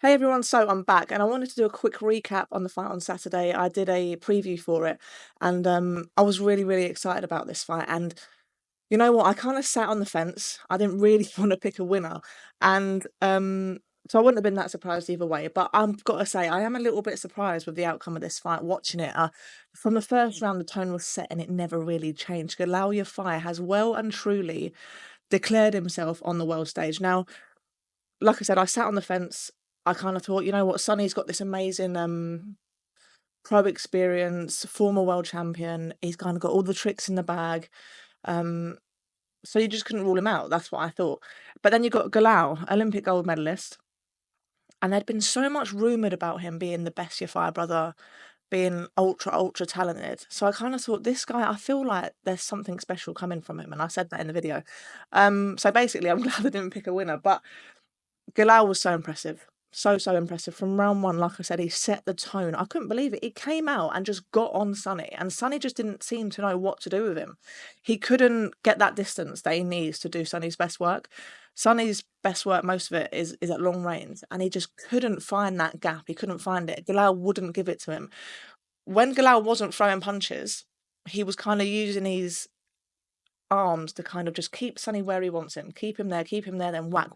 Hey everyone, so I'm back and I wanted to do a quick recap on the fight on Saturday. I did a preview for it and I was really excited about this fight. And you know what? I kind of sat on the fence. I didn't really want to pick a winner. And so I wouldn't have been that surprised either way. But I've got to say, I am a little bit surprised with the outcome of this fight, watching it. From the first round, the tone was set and it never really changed. Edwards V Yafai has well and truly declared himself on the world stage. Now, like I said, I sat on the fence. I kind of thought, you know what, Sonny's got this amazing pro experience, former world champion. He's kind of got all the tricks in the bag. Um, so you just couldn't rule him out. That's what I thought. But then you got Galal, Olympic gold medalist, and there'd been so much rumoured about him being the best Yafai brother, being ultra talented. So I kind of thought, this guy, I feel like there's something special coming from him, and I said that in the video. So basically, I'm glad I didn't pick a winner, but Galal was so impressive. So impressive. From round one, like I said, he set the tone. I couldn't believe it. He came out and just got on Sonny, and Sonny just didn't seem to know what to do with him. He couldn't get that distance that he needs to do Sonny's best work. Sonny's best work, most of it, is at long range, and he just couldn't find that gap. He couldn't find it. Galal wouldn't give it to him. When Galal wasn't throwing punches, he was kind of using his arms to kind of just keep Sonny where he wants him, keep him there, then whack.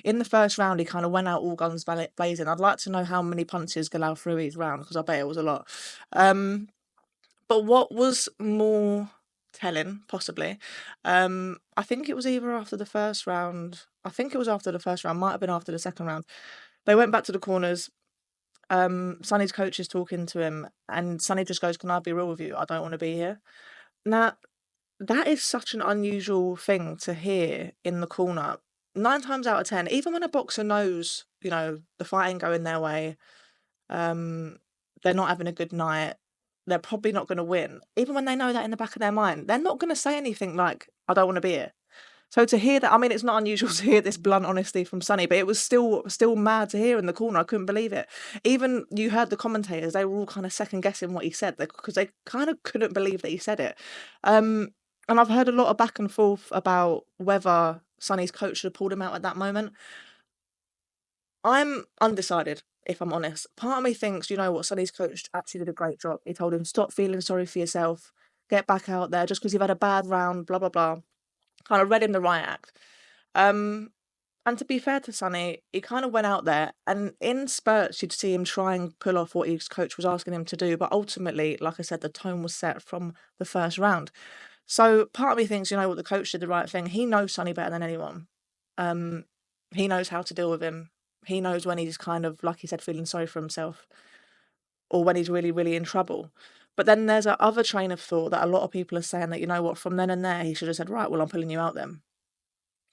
In the first round, he kind of went out all guns blazing. I'd like to know how many punches Galal threw each round, because I bet it was a lot. But what was more telling, possibly, I think it was either after the first round. I think it was after the first round, might have been after the second round. They went back to the corners. Sonny's coach is talking to him, and Sonny just goes, "Can I be real with you? I don't want to be here." Now, that is such an unusual thing to hear in the corner. 9 times out of 10, even when a boxer knows, the fight ain't going their way, um, they're not having a good night, they're probably not going to win. Even when they know that in the back of their mind, they're not going to say anything like, "I don't want to be here." So to hear that, I mean, it's not unusual to hear this blunt honesty from Sonny, but it was still mad to hear in the corner. I couldn't believe it. Even you heard the commentators; they were all kind of second guessing what he said because they kind of couldn't believe that he said it. And I've heard a lot of back and forth about whether Sonny's coach should have pulled him out at that moment. I'm undecided, if I'm honest. Part of me thinks, you know what, Sonny's coach actually did a great job. He told him, "Stop feeling sorry for yourself. Get back out there just because you've had a bad round, blah, blah, blah." Kind of read him the right act. Um, and to be fair to Sonny, he kind of went out there and in spurts you'd see him try and pull off what his coach was asking him to do. But ultimately, like I said, the tone was set from the first round. So part of me thinks, you know what, the coach did the right thing. He knows Sonny better than anyone. Um, he knows how to deal with him. He knows when he's kind of, like he said, feeling sorry for himself or when he's really in trouble. But then there's a other train of thought that a lot of people are saying that, you know what, from then and there, he should have said, "Right, well, I'm pulling you out then."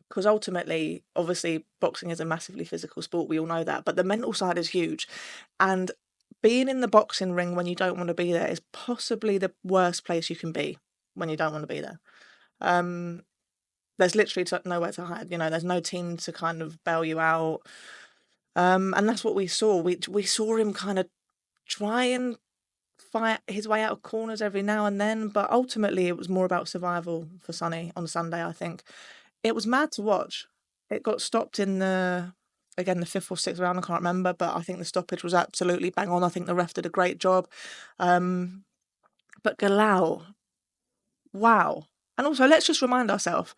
Because ultimately, obviously, boxing is a massively physical sport. We all know that. But the mental side is huge. And being in the boxing ring when you don't want to be there is possibly the worst place you can be when you don't want to be there. There's literally nowhere to hide. There's no team to kind of bail you out. And that's what we saw. We saw him kind of try and fight his way out of corners every now and then, but ultimately it was more about survival for Sonny on Sunday, I think. It was mad to watch. It got stopped in the 5th or 6th round, I can't remember, but I think the stoppage was absolutely bang on. I think the ref did a great job. But Galal, wow. And also, let's just remind ourselves,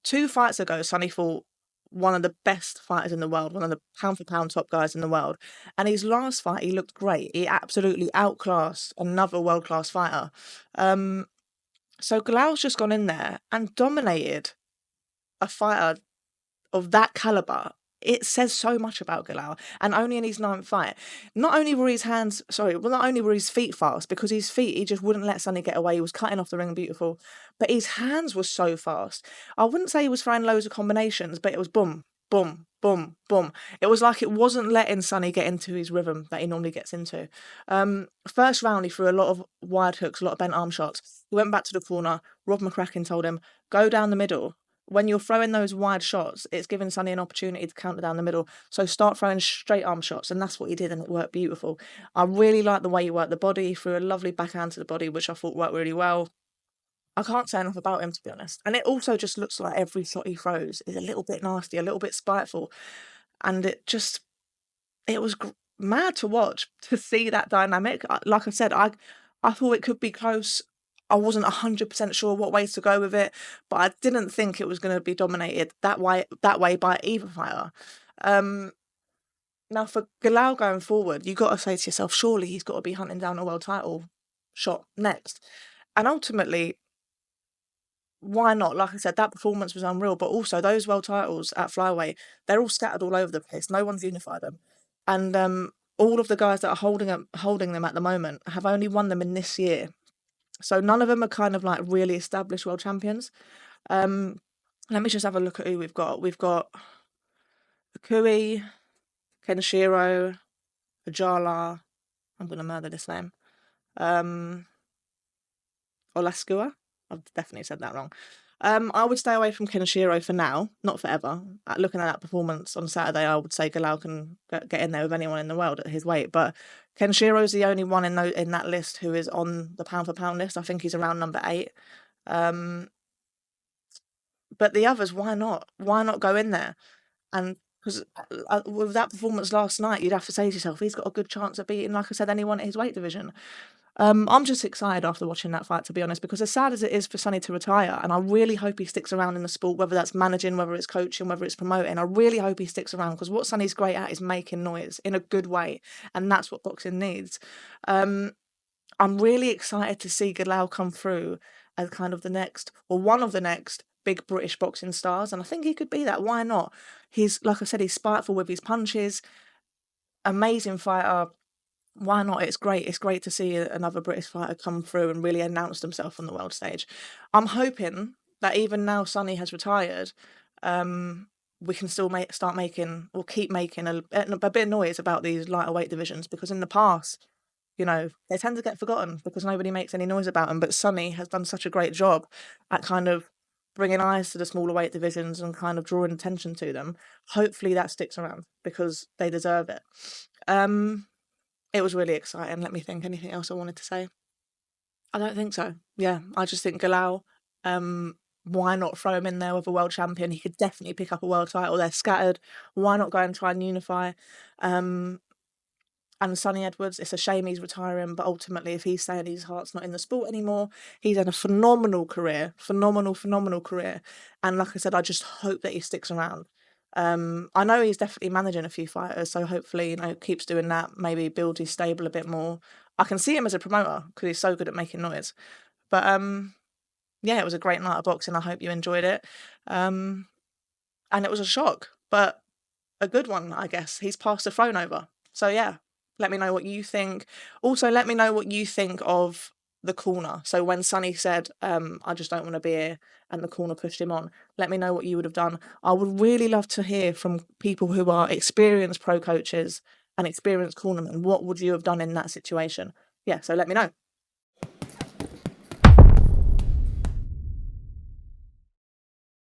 2 fights ago, Sonny fought one of the best fighters in the world, one of the pound-for-pound top guys in the world. And his last fight, he looked great. He absolutely outclassed another world-class fighter. So Galal's just gone in there and dominated a fighter of that caliber. It says so much about Galal, and only in his 9th fight. Not only were his feet fast, because his feet, he just wouldn't let Sonny get away. He was cutting off the ring beautiful, but his hands were so fast. I wouldn't say he was throwing loads of combinations, but it was boom, boom, boom, boom. It was like it wasn't letting Sonny get into his rhythm that he normally gets into. First round, he threw a lot of wide hooks, a lot of bent arm shots. He went back to the corner. Rob McCracken told him, "Go down the middle." When you're throwing those wide shots, it's giving Sonny an opportunity to counter down the middle. So start throwing straight arm shots, and that's what he did, and it worked beautiful. I really like the way he worked the body. He threw a lovely backhand to the body, which I thought worked really well. I can't say enough about him, to be honest. And it also just looks like every shot he throws is a little bit nasty, a little bit spiteful. And it it was mad to watch, to see that dynamic. Like I said, I thought it could be close. I wasn't 100% sure what way to go with it, but I didn't think it was going to be dominated that way by either fighter. Now for Galal going forward, you got to say to yourself, surely he's got to be hunting down a world title shot next. And ultimately, why not? Like I said, that performance was unreal, but also those world titles at flyweight, they're all scattered all over the place. No one's unified them. And all of the guys that are holding them at the moment have only won them in this year. So none of them are kind of like really established world champions. Let me just have a look at who we've got. We've got Akui, Kenshiro, Ajala. I'm going to murder this name. Olaskua. I've definitely said that wrong. I would stay away from Kenshiro for now, not forever. Looking at that performance on Saturday, I would say Galal can get in there with anyone in the world at his weight. But Kenshiro's the only one in that list who is on the pound for pound list. I think he's around number 8. But the others, why not? Why not go in there? And because with that performance last night, you'd have to say to yourself, he's got a good chance of beating, like I said, anyone in his weight division. I'm just excited after watching that fight, to be honest, because as sad as it is for Sonny to retire, and I really hope he sticks around in the sport, whether that's managing, whether it's coaching, whether it's promoting, I really hope he sticks around, because what Sonny's great at is making noise in a good way, and that's what boxing needs. I'm really excited to see Galal come through as kind of the next, or one of the next, big British boxing stars, and I think he could be that. Why not? He's, like I said, he's spiteful with his punches, amazing fighter. Why not? It's great. It's great to see another British fighter come through and really announce themselves on the world stage. I'm hoping that even now Sonny has retired, we can still start making, or keep making a bit of noise about these lighter weight divisions, because in the past, you know, they tend to get forgotten because nobody makes any noise about them. But Sonny has done such a great job at kind of bringing eyes to the smaller weight divisions and kind of drawing attention to them. Hopefully that sticks around, because they deserve it. It was really exciting. Let me think. Anything else I wanted to say? I don't think so. Yeah, I just think Galal, why not throw him in there with a world champion? He could definitely pick up a world title. They're scattered. Why not go and try and unify? And Sonny Edwards, it's a shame he's retiring, but ultimately, if he's saying his heart's not in the sport anymore, he's had a phenomenal career. Phenomenal career. And like I said, I just hope that he sticks around. I know he's definitely managing a few fighters, so hopefully, keeps doing that, maybe build his stable a bit more. I can see him as a promoter because he's so good at making noise. But yeah, it was a great night of boxing. I hope you enjoyed it. And it was a shock, but a good one, I guess. He's passed the throne over. So yeah, let me know what you think. Also, let me know what you think of the corner. So when Sonny said, I just don't want to be here, and the corner pushed him on, let me know what you would have done. I would really love to hear from people who are experienced pro coaches and experienced cornermen. What would you have done in that situation? Yeah, so let me know.